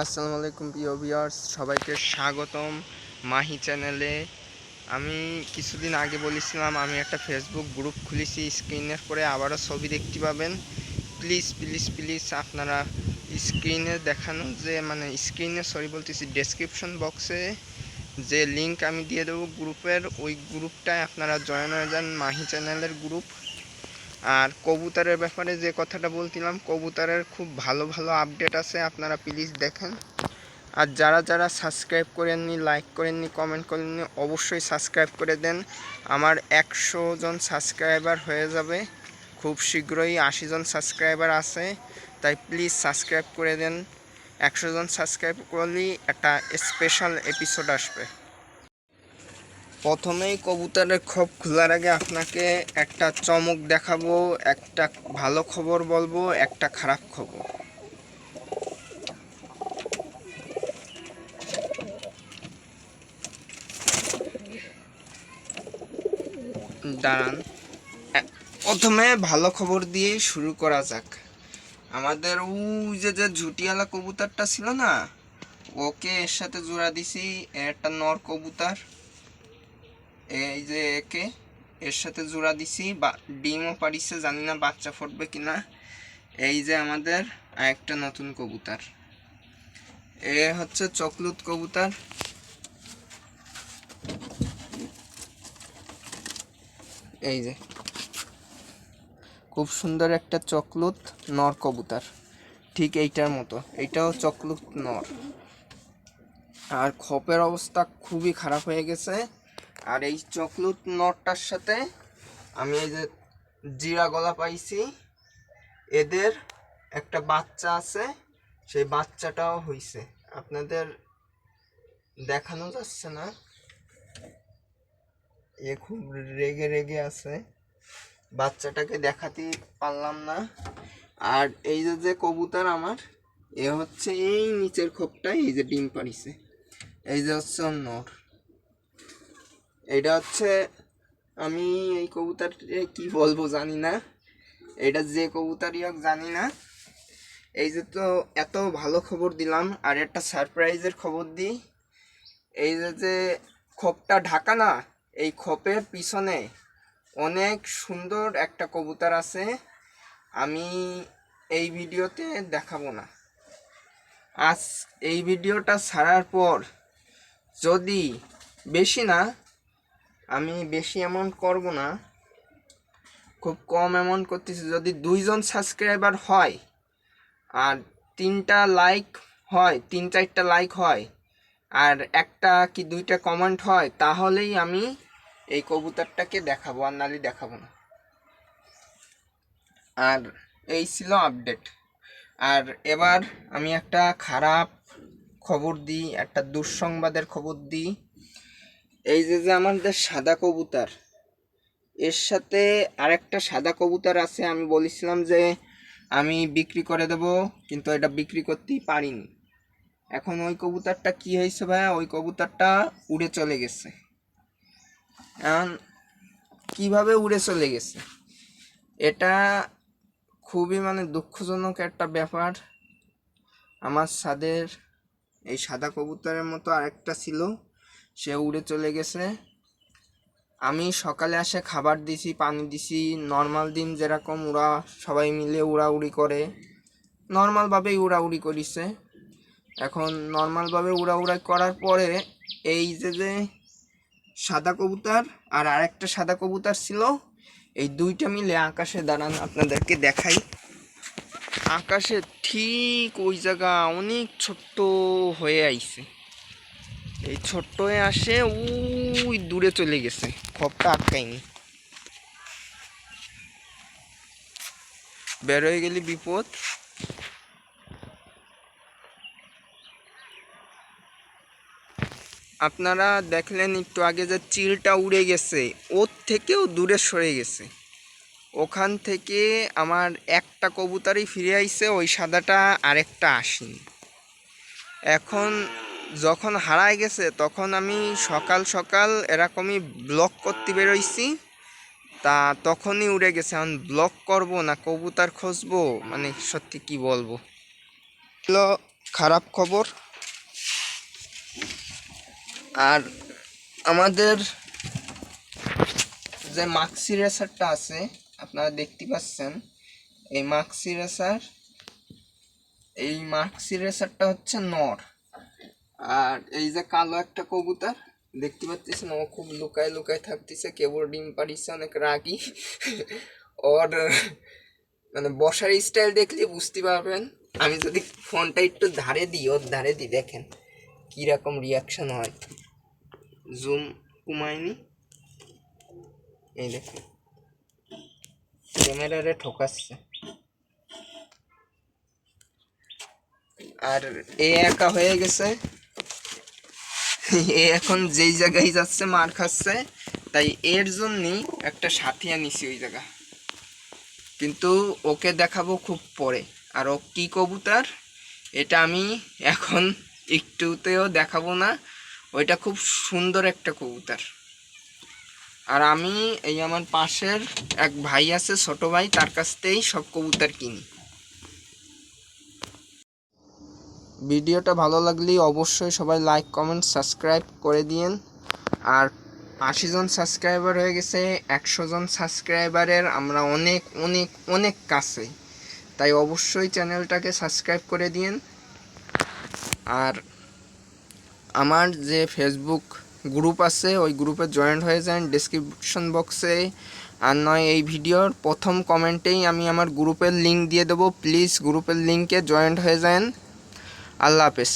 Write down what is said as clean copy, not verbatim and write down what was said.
আসসালামু আলাইকুম প্রিয় ভিউয়ার্স, সবাইকে স্বাগতম মাহি চ্যানেলে। আমি কিছুদিন আগে বলেছিলাম আমি একটা ফেসবুক গ্রুপ খুলেছি, স্ক্রিনের পরে আবারও ছবি দেখতে পাবেন। প্লিজ প্লিজ প্লিজ আপনারা স্ক্রিনে দেখানো যে স্ক্রিনে বলতেছি ডেসক্রিপশন বক্সে যে লিঙ্ক আমি দিয়ে দেবো গ্রুপের, ওই গ্রুপটায় আপনারা জয়েন হয়ে যান, মাহি চ্যানেলের গ্রুপ। আর কবুতরের ব্যাপারে যে কথাটা বলছিলাম, কবুতরের খুব ভালো ভালো আপডেট আছে, আপনারা প্লিজ দেখেন। আর যারা যারা সাবস্ক্রাইব করেননি, লাইক করেননি, কমেন্ট করেননি, অবশ্যই সাবস্ক্রাইব করে দেন। আমার 100 জন সাবস্ক্রাইবার হয়ে যাবে খুব শীঘ্রই। 80 জন সাবস্ক্রাইবার আছে, তাই প্লিজ সাবস্ক্রাইব করে দেন। 100 জন সাবস্ক্রাইব করলেই একটা স্পেশাল এপিসোড আসবে। প্রথমেই কবুতরের খোপ খোলার আগে আপনাকে একটা চমক দেখাবো, একটা ভালো খবর বলবো, একটা খারাপ খবর। দাঁড়ান, প্রথমে ভালো খবর দিয়ে শুরু করা যাক। আমাদের যে ঝুটিয়ালা কবুতরটা ছিল না, ওকে এর সাথে জোড়া দিছি। একটা নর কবুতর, এই যে একে এর সাথে জোড়া দিছি, ডিমও পারিছে, জানি না বাচ্চা ফুটবে কিনা। এই যে আমাদের আরেকটা নতুন কবুতর, এ হচ্ছে চকলুত কবুতর। এই যে খুব সুন্দর একটা চকলুত নর কবুতর, ঠিক এইটার মতো, এইটাও চকলুত নর। আর খোপের অবস্থা খুবই খারাপ হয়ে গেছে। আর এই চকলুত নরটার সাথে আমি এই যে জিরা গলা পাইছি, এদের একটা বাচ্চা আছে, সেই বাচ্চাটাও হইছে। আপনাদের দেখানো যাচ্ছে না, এ খুব রেগে রেগে আছে, বাচ্চাটাকে দেখাতে পারলাম না। আর এই যে কবুতর আমার, এ হচ্ছে এই নিচের খোপটায় এই যে ডিম পাড়িছে, এই যে হচ্ছে নর। এটা হচ্ছে, আমি এই কবুতর কি বলবো জানি না, এটা যে কবুতরই হোক জানি না। এই যে তো এত ভালো খবর দিলাম, আর একটা সারপ্রাইজের খবর দিই। এই যে খোপটা ঢাকা না, এই খোপের পিছনে অনেক সুন্দর একটা কবুতর আছে, আমি এই ভিডিওতে দেখাবো না। আজ এই ভিডিওটা ছাড়ার পর যদি বেশি না, আমি বেশি অ্যামাউন্ট করব না, খুব কম অ্যামাউন্ট করতেছি, যদি 2 জন সাবস্ক্রাইবার হয় আর 3টা লাইক হয়, 3-4টা লাইক হয়, আর একটা কি 2টা কমেন্ট হয়, তাহলেই আমি এই কবুতরটাকে দেখাবো, আর নালি দেখাবো না। আর এই ছিল আপডেট। আর এবার আমি একটা খারাপ খবর দিই, একটা দুঃসংবাদের খবর দিই। এই যে আমাদের সাদা কবুতর, এর সাথে আরেকটা সাদা কবুতর আছে, আমি বলেছিলাম যে আমি বিক্রি করে দেব, কিন্তু এটা বিক্রি করতেই পারিনি। এখন ওই কবুতরটা কি হয়েছে ভাইয়া, ওই কবুতরটা উড়ে চলে গেছে। এখন কিভাবে উড়ে চলে গেছে, এটা খুবই দুঃখজনক একটা ব্যাপার। আমার ছাদের এই সাদা কবুতরের মতো আরেকটা ছিল, সে উড়ে চলে গেছে। আমি সকালে আসে খাবার দিছি, পানি দিছি, নর্মাল দিন যেরকম ওরা সবাই মিলে উড়াউড়ি করে, নর্মালভাবেই উড়াউড়ি করিছে। এখন নর্মালভাবে উড়াউড়ি করার পরে এই যে সাদা কবুতর আর আরেকটা সাদা কবুতর ছিল, এই দুইটা মিলে আকাশে, দাঁড়ান আপনাদেরকে দেখাই, আকাশে ঠিক ওই জায়গা অনেক ছোট্ট হয়ে আইছে, এই ছোট্ট হয়ে আসে ওই দূরে চলে গেছে, খপটা আটকায়নি। বের হয়ে গেলে বিপদ। আপনারা দেখলেন একটু আগে যে চিলটা উড়ে গেছে, ওর থেকেও দূরে সরে গেছে। ওখান থেকে আমার একটা কবুতরই ফিরে আইছে, ওই সাদাটা আরেকটা আসেনি। এখন যখন হারায় গেছে, তখন আমি সকাল সকাল এরকমই ব্লক করতে বেরোইছি, তা তখনই উড়ে গেছে। এখন ব্লক করব না কবুতর খুঁজবো, সত্যি কি বলবো। হলো খারাপ খবর। আর আমাদের যে মাক্সি রেসারটা আছে আপনারা দেখতে পাচ্ছেন, এই মাক্সি রেসারটা হচ্ছে নর। আর এই যে কালো একটা কবুতর দেখতে পাচ্ছেন, ও খুব লুকায় লুকায় থাকতেছে, কেবল ডিম পাড়িছে, অনেক রাগী। ওর মানে বসার স্টাইল দেখলে বুঝতে পারবেন। আমি যদি ফোনটা একটু ধারে দিই, ওর ধারে দিই, দেখেন কিরকম রিয়াকশন হয়। জুম কমায়নি, এই দেখেন ক্যামেরারে ঠকাচ্ছে। আর এ একা হয়ে গেছে, এ এখন যেই জায়গায় যাচ্ছে মার খাচ্ছে, তাই এর জন্যই একটা সাথী আনিছি ওই জায়গা, কিন্তু ওকে দেখাবো খুব পরে। আর ও কি কবুতর এটা আমি এখন একটুতেও দেখাবো না, ওইটা খুব সুন্দর একটা কবুতর। আর আমি এই আমার পাশের এক ভাই আছে, ছোট ভাই, তার কাছ থেকেই সব কবুতর কিনি। ভিডিওটা ভালো লাগলে অবশ্যই সবাই লাইক কমেন্ট সাবস্ক্রাইব করে দিন। আর 80 জন সাবস্ক্রাইবার হয়ে গেছে, 100 জন সাবস্ক্রাইবারের আমরা অনেক অনেক অনেক কাছে, তাই অবশ্যই চ্যানেলটাকে সাবস্ক্রাইব করে দিন। আর আমার যে ফেসবুক গ্রুপ আছে ওই গ্রুপে জয়েন্ট হয়ে যান, ডেসক্রিপশন বক্সে আর নয় এই ভিডিওর প্রথম কমেন্টেই আমি আমার গ্রুপের লিঙ্ক দিয়ে দেবো। প্লিজ গ্রুপের লিঙ্কে জয়েন্ট হয়ে যান। আল্লাহ হাফেজ।